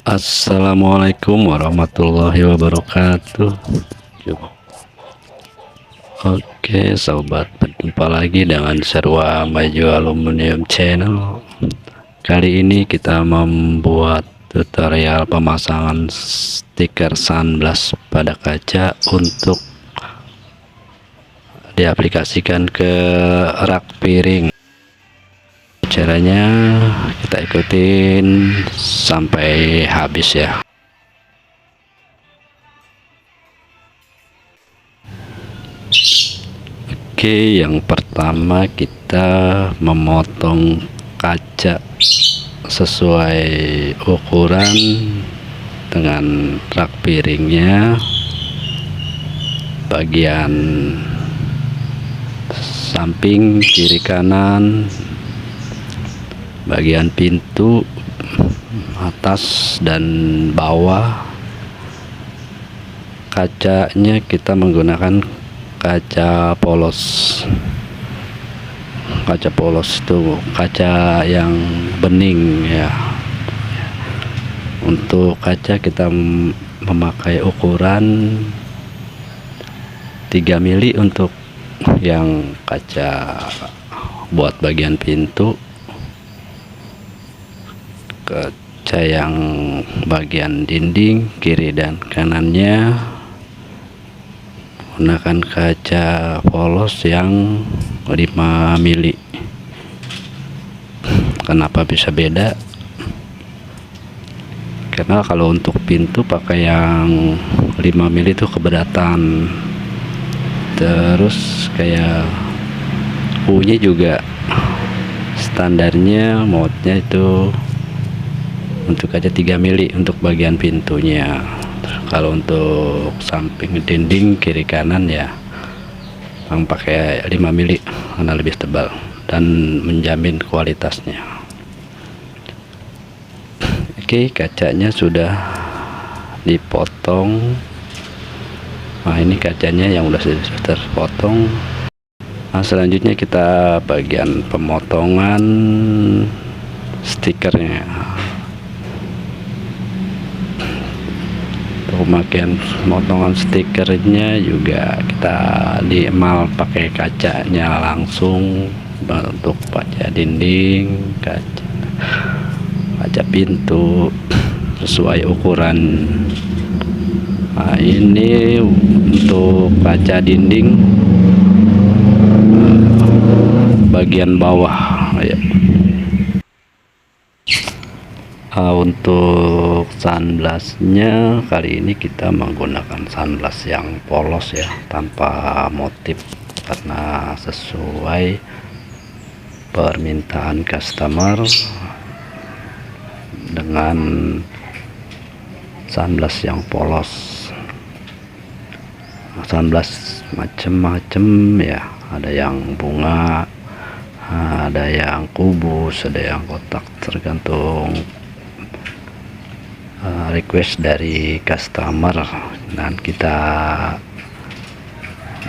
Assalamualaikum warahmatullahi wabarakatuh. Oke sobat, berjumpa lagi dengan Serwa Maju Aluminium Channel. Kali ini kita membuat tutorial pemasangan stiker sunblast pada kaca untuk diaplikasikan ke rak piring. Caranya kita ikutin sampai habis ya. Oke, yang pertama kita memotong kaca sesuai ukuran dengan rak piringnya, bagian samping, kiri, kanan, bagian pintu, atas dan bawah. Kacanya kita menggunakan kaca polos. Kaca polos itu kaca yang bening ya. Untuk kaca kita memakai ukuran 3 mili untuk yang kaca buat bagian pintu. Kaca yang bagian dinding kiri dan kanannya menggunakan kaca polos yang 5 mili. Kenapa bisa beda? Karena kalau untuk pintu pakai yang 5 mili itu keberatan. Terus kayak U-nya juga standarnya modnya itu untuk kaca 3 mili untuk bagian pintunya. Kalau untuk samping dinding kiri kanan ya pakai 5 mili karena lebih tebal dan menjamin kualitasnya. Oke, kacanya sudah dipotong. Nah, ini kacanya yang udah terpotong. Nah, selanjutnya kita bagian pemotongan stikernya. Pemakaian potongan stikernya juga kita diemal pakai kacanya langsung untuk kaca dinding, kaca pintu sesuai ukuran. Nah, ini untuk kaca dinding bagian bawah ya. Untuk sunblastnya kali ini kita menggunakan sunblast yang polos ya, tanpa motif, karena sesuai permintaan customer dengan sunblast yang polos. Sunblast macem-macem ya, ada yang bunga, ada yang kubus, ada yang kotak, tergantung request dari customer, dan kita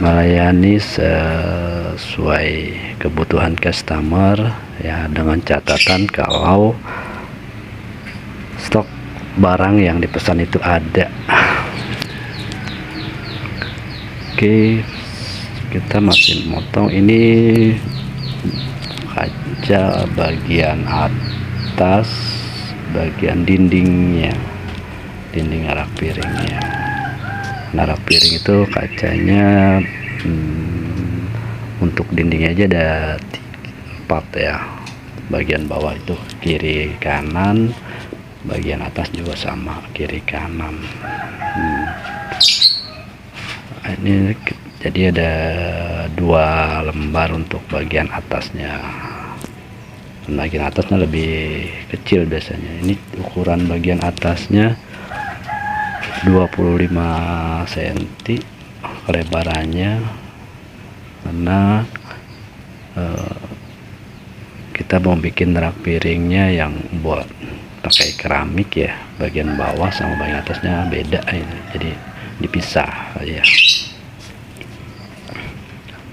melayani sesuai kebutuhan customer ya, dengan catatan kalau stok barang yang dipesan itu ada. Oke, kita masih motong ini kaca bagian atas, bagian dindingnya, dinding rak piringnya. Nah, rak piring itu kacanya untuk dindingnya aja ada 4 ya. Bagian bawah itu kiri kanan, bagian atas juga sama kiri kanan. Ini jadi ada 2 lembar untuk bagian atasnya. Bagian atasnya lebih kecil biasanya. Ini ukuran bagian atasnya 25 cm kelebarannya, karena kita mau bikin rak piringnya yang buat pakai keramik ya, bagian bawah sama bagian atasnya beda ya, jadi dipisah ya.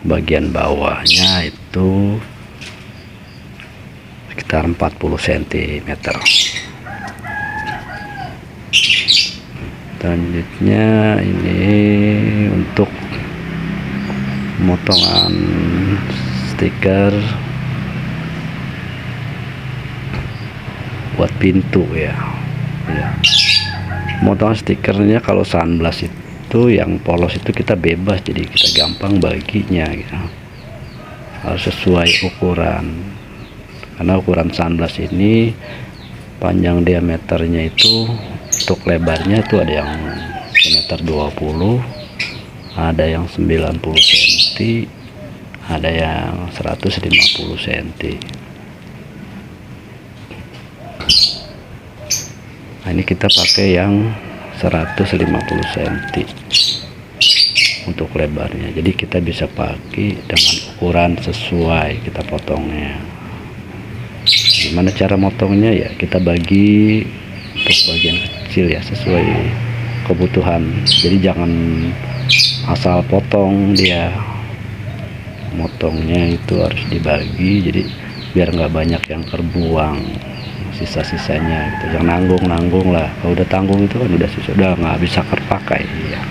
Bagian bawahnya itu sekitar 40 cm. Selanjutnya ini untuk potongan stiker buat pintu ya. Potongan stikernya kalau sunblast itu yang polos itu kita bebas, jadi kita gampang baginya gitu. Harus sesuai ukuran, karena ukuran sunblast ini panjang diameternya itu untuk lebarnya itu ada yang 1,20 m, ada yang 90 cm, ada yang 150 cm. Nah, ini kita pakai yang 150 cm untuk lebarnya, jadi kita bisa pakai dengan ukuran sesuai kita potongnya. Gimana cara motongnya ya, kita bagi untuk bagian kecil ya, sesuai kebutuhan. Jadi jangan asal potong, dia motongnya itu harus dibagi, jadi biar nggak banyak yang terbuang sisa-sisanya gitu. Jangan nanggung lah, kalau udah tanggung itu kan udah sisa, udah nggak bisa terpakai ya.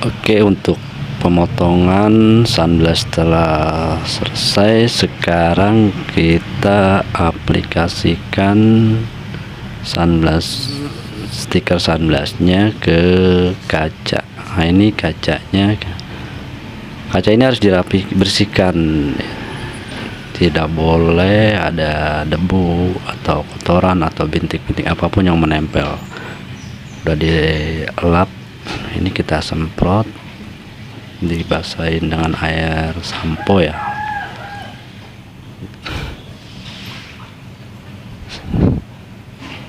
Oke, untuk pemotongan sunblast telah selesai. Sekarang kita aplikasikan sunblast, stiker sunblastnya ke kaca. Nah, ini kacanya, kaca ini harus bersihkan, tidak boleh ada debu atau kotoran atau bintik-bintik apapun yang menempel. Udah dielap, ini kita semprot, dibasahin dengan air sampo ya.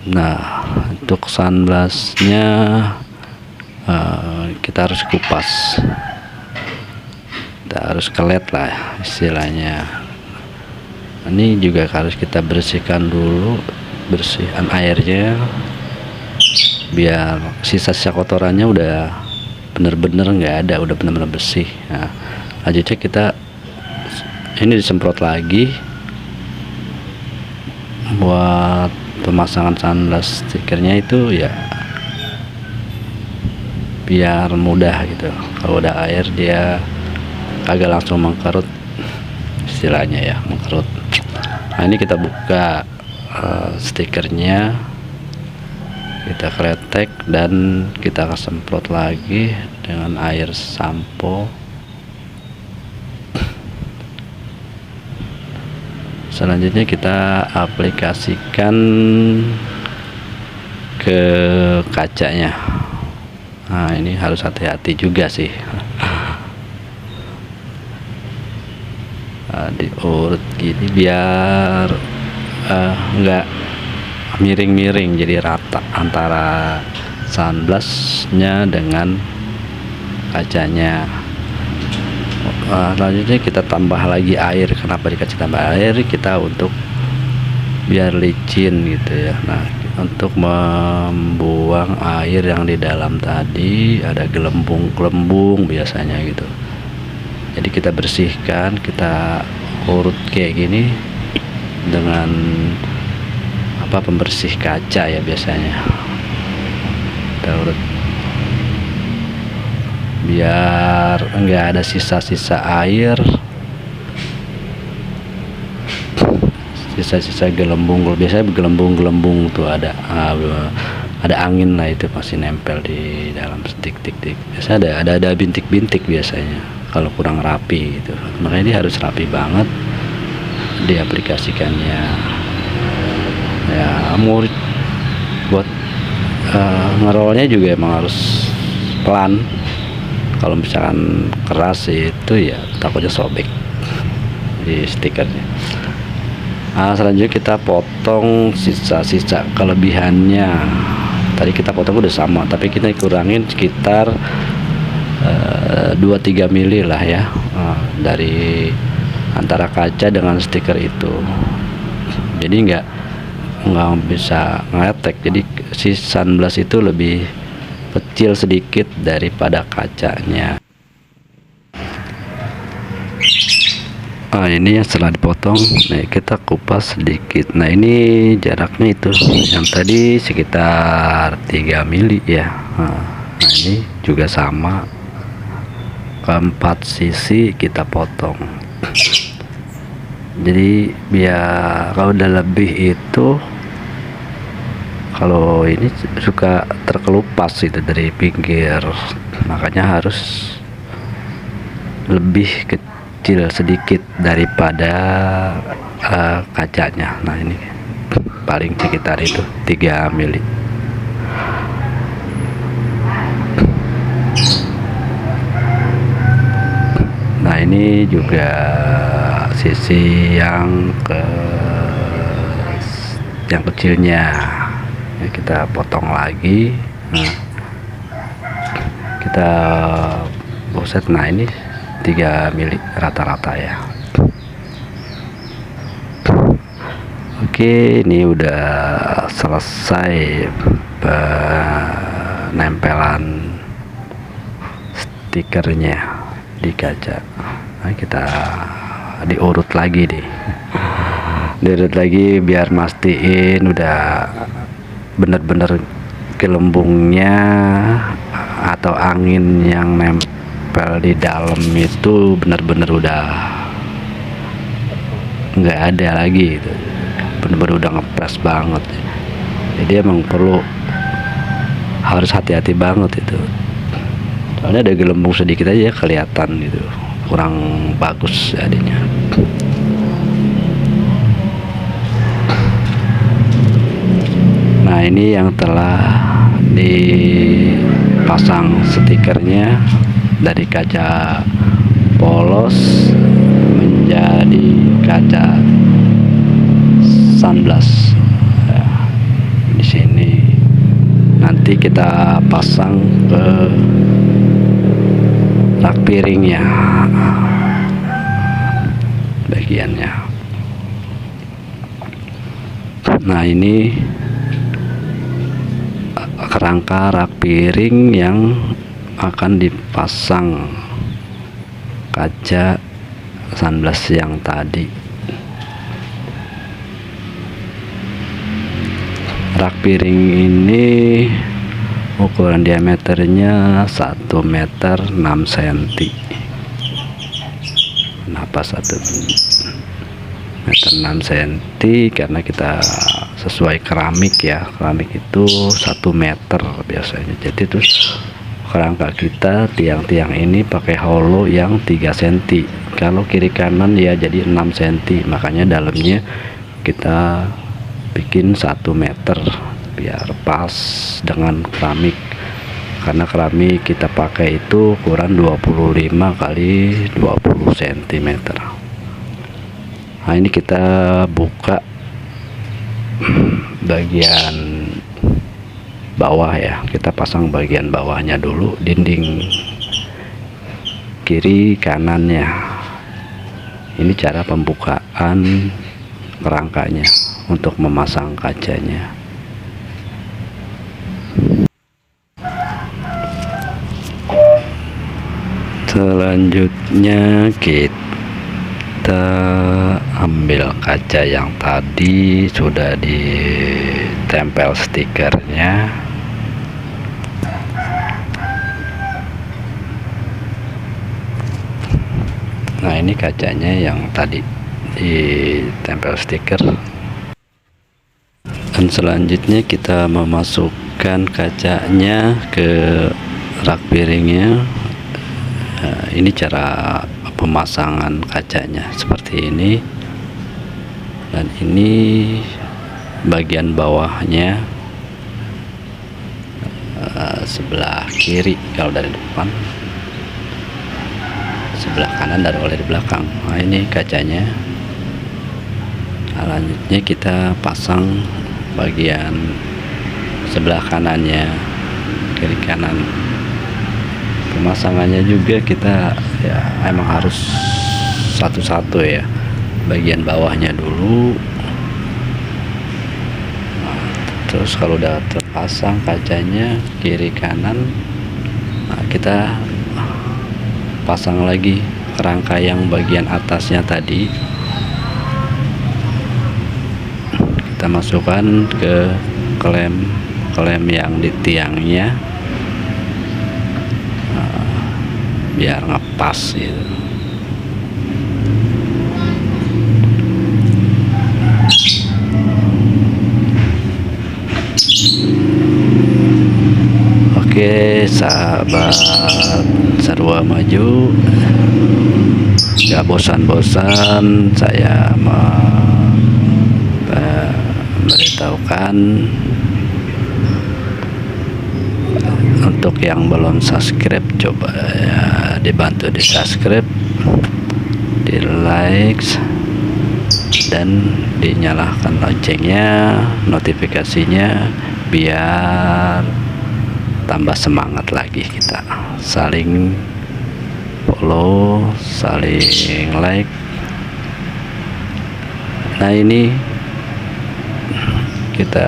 Nah, untuk sunblastnya kita harus kupas, kita harus kelet lah istilahnya. Ini juga harus kita bersihkan dulu, bersihkan airnya biar sisa-sisa kotorannya udah bener-bener nggak ada, udah bener-bener bersih. Nah, lanjutnya kita ini disemprot lagi buat pemasangan sunblast stikernya itu ya, biar mudah gitu. Kalau udah air dia agak langsung mengkerut istilahnya ya, mengkerut. Nah, ini kita buka stikernya, kita kretek dan kita semprot lagi dengan air sampo. Selanjutnya kita aplikasikan ke kacanya. Nah, ini harus hati-hati juga sih. Diurut gini biar enggak miring-miring, jadi rata antara sunblastnya dengan kacanya. Selanjutnya kita tambah lagi air. Kenapa dikasih tambah air? Kita untuk biar licin gitu ya. Nah, untuk membuang air yang di dalam tadi ada gelembung-gelembung biasanya gitu, jadi kita bersihkan, kita urut kayak gini dengan pembersih kaca ya biasanya. Kita urut biar enggak ada sisa-sisa air, sisa-sisa gelembung. Biasanya gelembung-gelembung tuh ada angin lah, itu pasti nempel di dalam stick-tik. Biasanya ada bintik-bintik biasanya kalau kurang rapi gitu. Makanya dia harus rapi banget diaplikasikannya ya. Murid buat ngerolnya juga emang harus pelan. Kalau misalkan keras itu ya takutnya sobek di stikernya. Nah, selanjutnya kita potong sisa-sisa kelebihannya. Tadi kita potong udah sama, tapi kita kurangin sekitar 2-3 mili lah ya, dari antara kaca dengan stiker itu. Jadi nggak bisa ngeletek, jadi si sunblast itu lebih kecil sedikit daripada kacanya. Ini yang setelah dipotong, nah kita kupas sedikit. Nah ini jaraknya itu yang tadi sekitar 3 mili ya. Nah ini juga sama, keempat sisi kita potong. Jadi biar kalau udah lebih itu, kalau ini suka terkelupas itu dari pinggir, makanya harus lebih kecil sedikit daripada kacanya. Nah ini paling sekitar itu 3 mili. Nah ini juga sisi yang kecilnya ya, kita potong lagi. Nah, kita offset. Nah ini 3 mili rata-rata ya. Oke, ini udah selesai penempelan stikernya di kaca. Nah, kita diurut lagi diurut lagi biar mastiin udah bener-bener gelembungnya atau angin yang nempel di dalam itu bener-bener udah nggak ada lagi gitu. Bener-bener udah ngepres banget. Jadi emang harus hati-hati banget itu, soalnya ada gelembung sedikit aja kelihatan gitu, kurang bagus jadinya. Nah ini yang telah dipasang stikernya dari kaca polos menjadi kaca sunblast. Nah, di sini nanti kita pasang ke rak piringnya bagiannya. Nah ini kerangka rak piring yang akan dipasang kaca sunblast yang tadi. Rak piring ini ukuran diameternya 1 meter 6 cm. Kenapa 1 meter 6 cm? Karena kita sesuai keramik ya, keramik itu 1 meter biasanya. Jadi terus kerangka kita tiang-tiang ini pakai hollow yang 3 cm. Kalau kiri kanan ya jadi 6 cm, makanya dalamnya kita bikin 1 meter biar pas dengan keramik. Karena keramik kita pakai itu ukuran 25 kali 20 cm. Nah ini kita buka bagian bawah ya, kita pasang bagian bawahnya dulu, dinding kiri kanannya. Ini cara pembukaan kerangkanya untuk memasang kacanya. Selanjutnya kita ambil kaca yang tadi sudah ditempel stikernya. Nah ini kacanya yang tadi ditempel stiker. Dan selanjutnya kita memasukkan kacanya ke rak piringnya. Ini cara pemasangan kacanya seperti ini. Dan ini bagian bawahnya sebelah kiri kalau dari depan, sebelah kanan dari belakang. Nah ini kacanya. Nah, lanjutnya kita pasang bagian sebelah kanannya, kiri kanan. Pemasangannya juga kita ya emang harus satu-satu ya. Bagian bawahnya dulu, Terus kalau udah terpasang kacanya kiri kanan, nah kita pasang lagi rangka yang bagian atasnya tadi, kita masukkan ke klem yang di tiangnya, biar ngepas gitu. Oke sahabat Sarwa Maju, gak bosan-bosan saya memberitahukan untuk yang belum subscribe, coba ya dibantu di subscribe, di like, dan dinyalakan loncengnya, notifikasinya, biar tambah semangat lagi kita saling follow, saling like. Nah ini kita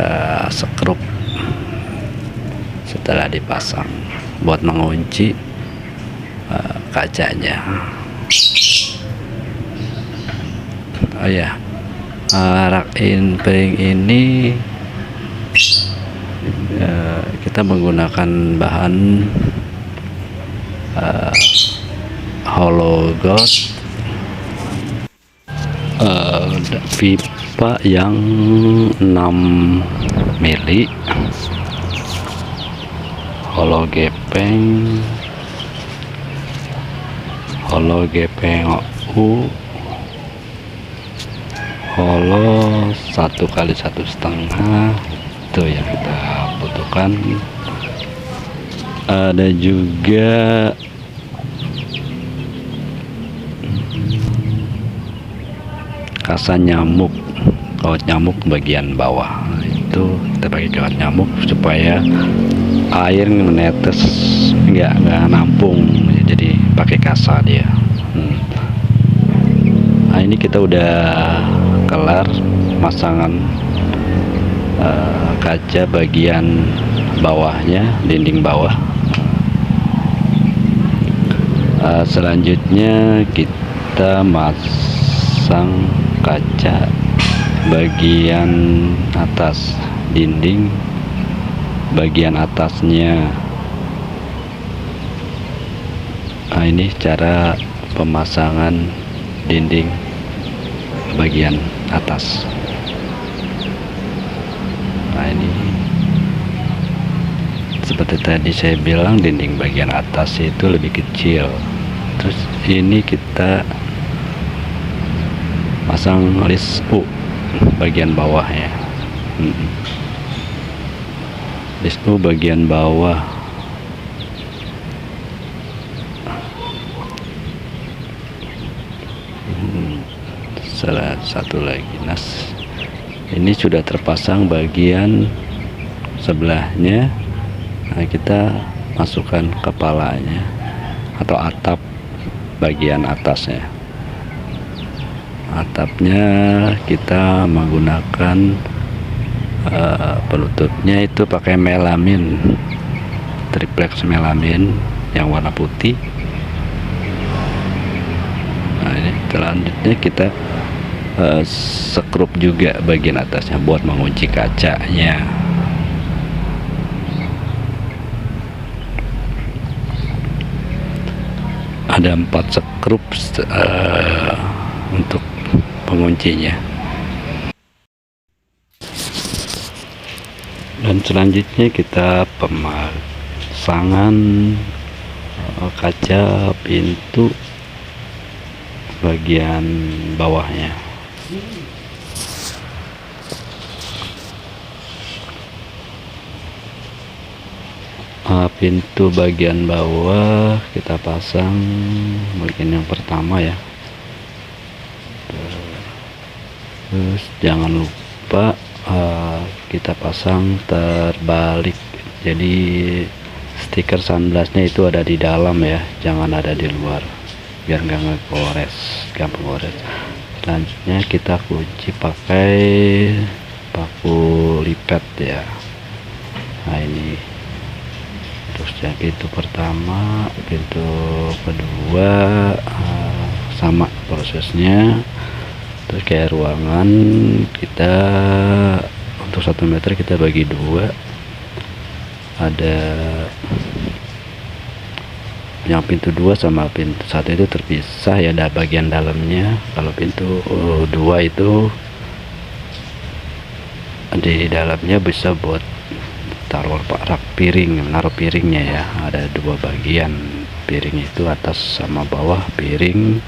sekrup setelah dipasang buat mengunci kacanya. Oh ya, rak in-spring ini kita menggunakan bahan hollow gold, pipa yang 6 mili, hollow gepeng U, hollow 1x1,5, itu yang kita butuhkan. Ada juga kasa nyamuk, kawat nyamuk bagian bawah. Nah, itu kita pakai kawat nyamuk supaya air menetes, nggak nampung, jadi pakai kasa dia. Nah ini kita udah kelar masangan kaca bagian bawahnya, dinding bawah. Selanjutnya kita masang kaca bagian atas dinding, bagian atasnya. Nah ini cara pemasangan dinding bagian atas. Nah ini seperti tadi saya bilang, dinding bagian atas itu lebih kecil. Terus ini kita pasang list U bagian bawahnya. List U bagian bawah. Salah satu lagi. Nah ini sudah terpasang bagian sebelahnya. Nah kita masukkan kepalanya atau atap bagian atasnya. Atapnya kita menggunakan penutupnya itu pakai melamin, triplex melamin yang warna putih. Nah ini selanjutnya kita sekrup juga bagian atasnya buat mengunci kacanya. Ada 4 sekrup untuk penguncinya. Dan selanjutnya kita pemasangan kaca pintu bagian bawahnya. Pintu bagian bawah kita pasang bagian yang pertama ya. Terus jangan lupa kita pasang terbalik, jadi stiker sunblastnya itu ada di dalam ya, jangan ada di luar biar nggak ngegores, gampang gores. Selanjutnya kita kunci pakai paku lipat ya. Nah ini terus yang pintu pertama, pintu kedua sama prosesnya. Terus kayak ruangan kita untuk 1 meter kita bagi dua, ada yang pintu 2 sama pintu 1 itu terpisah ya, ada bagian dalamnya. Kalau pintu 2 itu di dalamnya bisa buat taruh rak piring, naruh piringnya ya. Ada 2 bagian, piring itu atas sama bawah piring,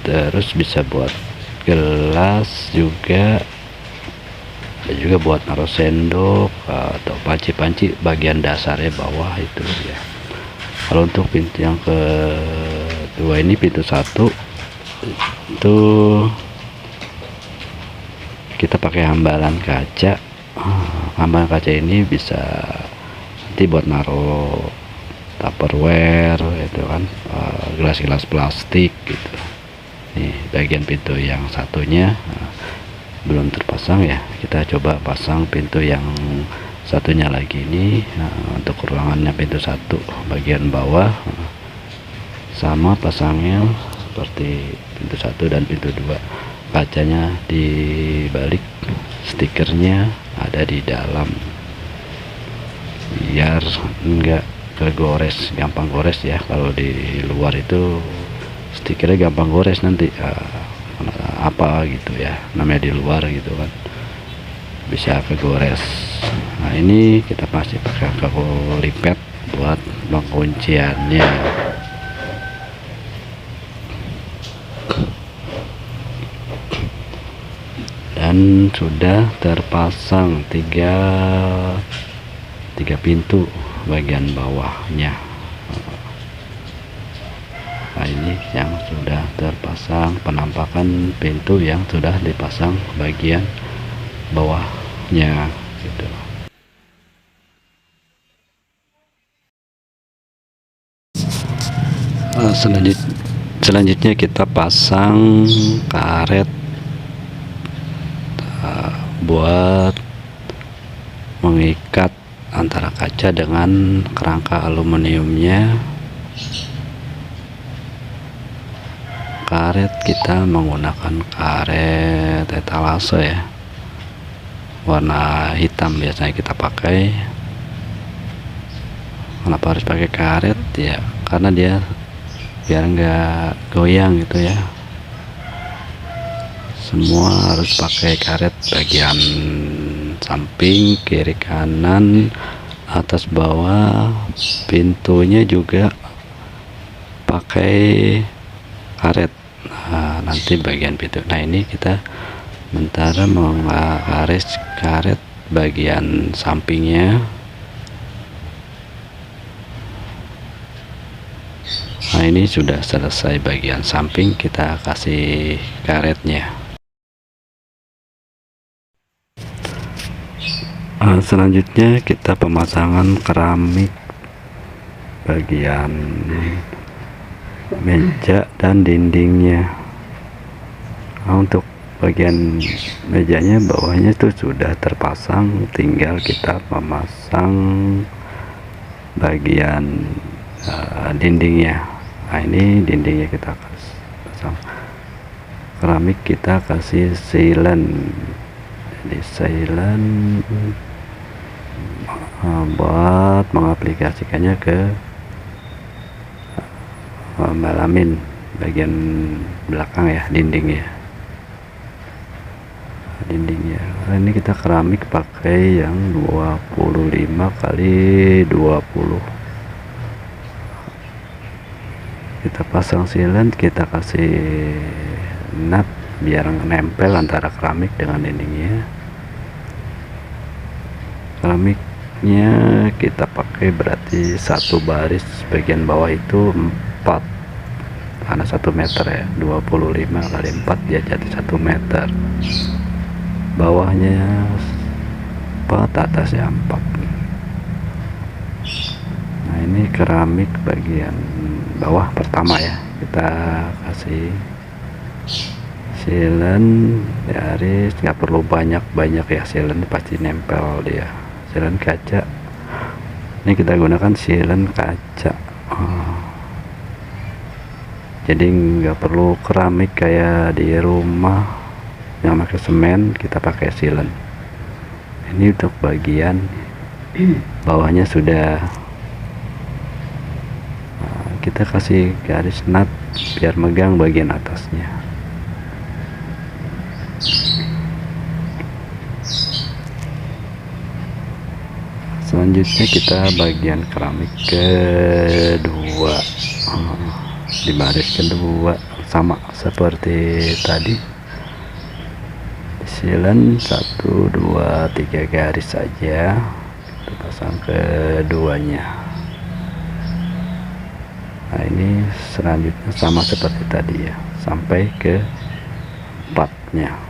terus bisa buat gelas juga, ada juga buat naruh sendok atau panci-panci bagian dasarnya bawah itu ya. Kalau untuk pintu yang kedua ini, pintu 1 itu kita pakai hambalan kaca. Hambalan kaca ini bisa nanti buat naruh tupperware itu kan, gelas-gelas plastik gitu. Nih bagian pintu yang satunya belum terpasang ya, kita coba pasang pintu yang satunya lagi ini. Untuk ruangannya pintu 1 bagian bawah sama pasangnya seperti pintu 1 dan pintu 2, kacanya dibalik, stikernya ada di dalam biar enggak kegores, gampang gores ya. Kalau di luar itu stikernya gampang gores nanti, apa gitu ya namanya, di luar gitu kan bisa kegores. Nah ini kita pasti pakai paku lipat buat pengunciannya. Dan sudah terpasang tiga pintu bagian bawahnya. Nah ini yang sudah terpasang, penampakan pintu yang sudah dipasang bagian bawahnya gitu. Selanjutnya kita pasang karet buat mengikat antara kaca dengan kerangka aluminiumnya. Karet kita menggunakan karet etalase ya, warna hitam biasanya kita pakai. Kenapa harus pakai karet ya, karena dia biar nggak goyang gitu ya. Semua harus pakai karet, bagian samping, kiri, kanan, atas, bawah, pintunya juga pakai karet. Nah, nanti bagian pintu. Nah ini kita sementara mengaris karet bagian sampingnya. Nah ini sudah selesai bagian samping, kita kasih karetnya. Selanjutnya kita pemasangan keramik bagian meja dan dindingnya. Nah, untuk bagian mejanya bawahnya itu sudah terpasang, tinggal kita memasang bagian dindingnya. Nah ini dindingnya kita pasang keramik, kita kasih sealant. Jadi sealant buat mengaplikasikannya ke melamin bagian belakang ya, dindingnya. Nah, ini kita keramik pakai yang 25 kali 20. Kita pasang sealant, kita kasih nut biar nempel antara keramik dengan dindingnya. Keramiknya kita pakai berarti 1 baris, bagian bawah itu 4 karena 1 meter ya, 25 kali 4 dia jadi 1 meter, bawahnya 4, atasnya 4. Nah ini keramik bagian bawah pertama ya, kita kasih Silen garis, nggak perlu banyak ya, silen pasti nempel dia. Silen kaca, ini kita gunakan silen kaca. Jadi nggak perlu keramik kayak di rumah yang pakai semen, kita pakai silen. Ini untuk bagian bawahnya sudah kita kasih garis nut biar megang bagian atasnya. Selanjutnya kita bagian keramik kedua, di baris kedua sama seperti tadi, silen 1 2 3 garis saja, kita pasang keduanya. Nah ini selanjutnya sama seperti tadi ya, sampai ke 4-nya.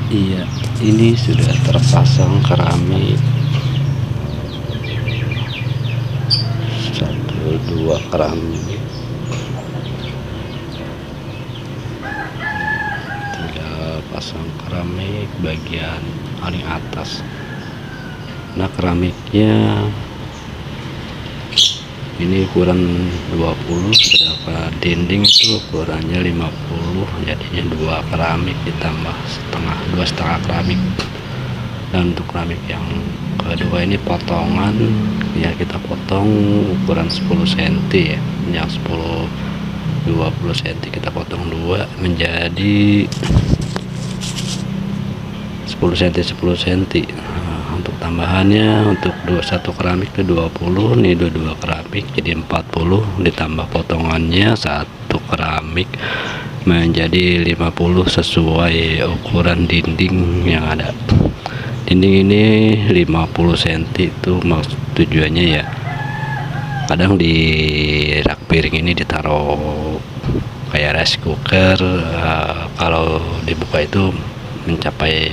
Iya, ini sudah terpasang keramik 1 2 keramik, tinggal pasang keramik bagian paling atas. Nah keramiknya ini ukuran 20, sedangkan dinding itu ukurannya 50, jadinya 2 keramik ditambah setengah, 2,5 keramik. Dan untuk keramik yang kedua ini potongan ya, kita potong ukuran 10 cm ya, yang 10 20 cm kita potong 2 menjadi 10 cm 10 cm. Untuk tambahannya, untuk 1 keramik itu 20, nih 2 keramik jadi 40, ditambah potongannya 1 keramik menjadi 50 sesuai ukuran dinding yang ada. Dinding ini 50 cm, itu maksud tujuannya ya, kadang di rak piring ini ditaruh kayak rice cooker, kalau dibuka itu mencapai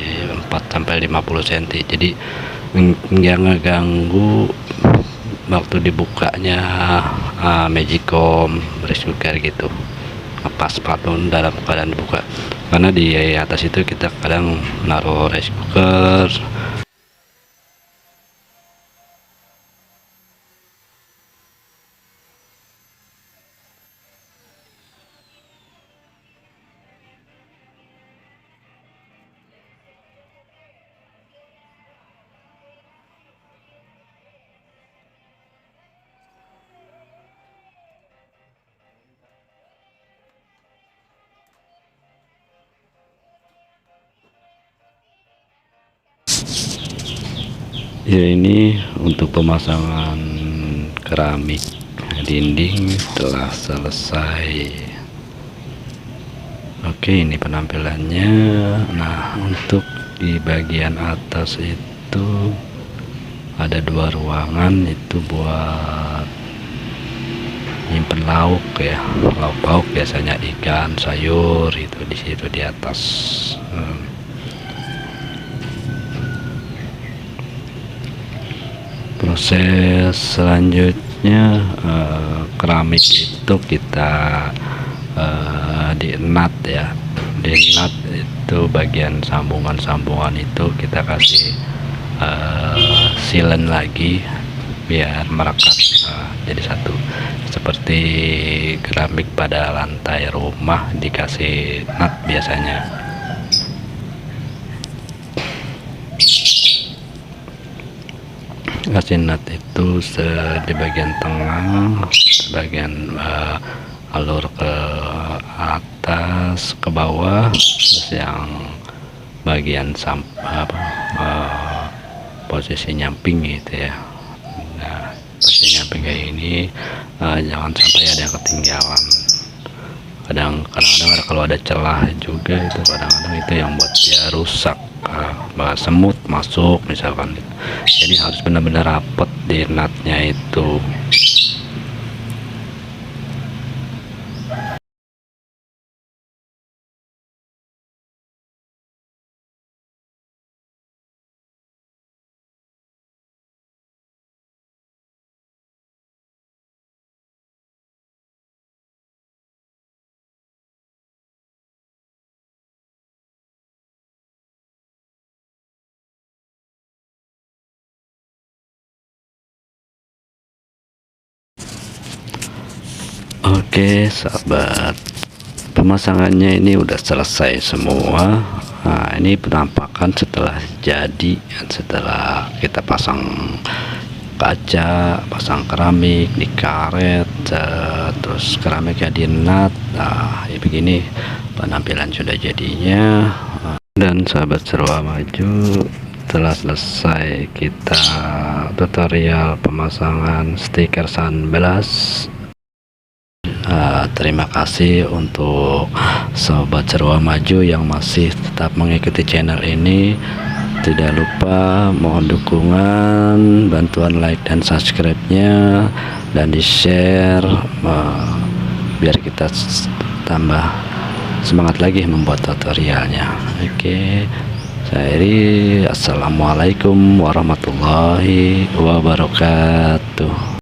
4-50 cm, jadi nggak ngeganggu waktu dibukanya magicom rice cooker gitu, pas patung dalam keadaan dibuka. Karena di atas itu kita kadang naruh rice cooker. Ya ini untuk pemasangan keramik dinding telah selesai. Oke, ini penampilannya. Nah untuk di bagian atas itu ada 2 ruangan, itu buat nyimpen lauk ya, lauk pauk biasanya ikan, sayur, itu di situ di atas. Proses selanjutnya keramik itu kita di nut ya, di nut itu bagian sambungan-sambungan itu kita kasih silen lagi biar merekat jadi satu, seperti keramik pada lantai rumah dikasih nut biasanya. Kasih nut itu di bagian tengah, bagian alur ke atas ke bawah, terus yang bagian posisi nyamping gitu ya. Nah, posisi nyamping kayak ini jangan sampai ada yang ketinggalan. Kadang-kadang kalau ada celah juga itu, kadang-kadang itu yang buat dia rusak, semut masuk misalkan. Jadi harus benar-benar rapet di nutnya itu. Oke sahabat, pemasangannya ini udah selesai semua. Nah, ini penampakan setelah jadi, setelah kita pasang kaca, pasang keramik di karet, terus keramiknya di nut. Nah, ya begini penampilan sudah jadinya. Dan sahabat Seroa Maju, telah selesai kita tutorial pemasangan stiker sunblast. Terima kasih untuk sobat Seroa Maju yang masih tetap mengikuti channel ini. Tidak lupa mohon dukungan, bantuan like dan subscribe-nya, dan di share biar kita tambah semangat lagi membuat tutorialnya. Oke, saya Eri, assalamualaikum warahmatullahi wabarakatuh.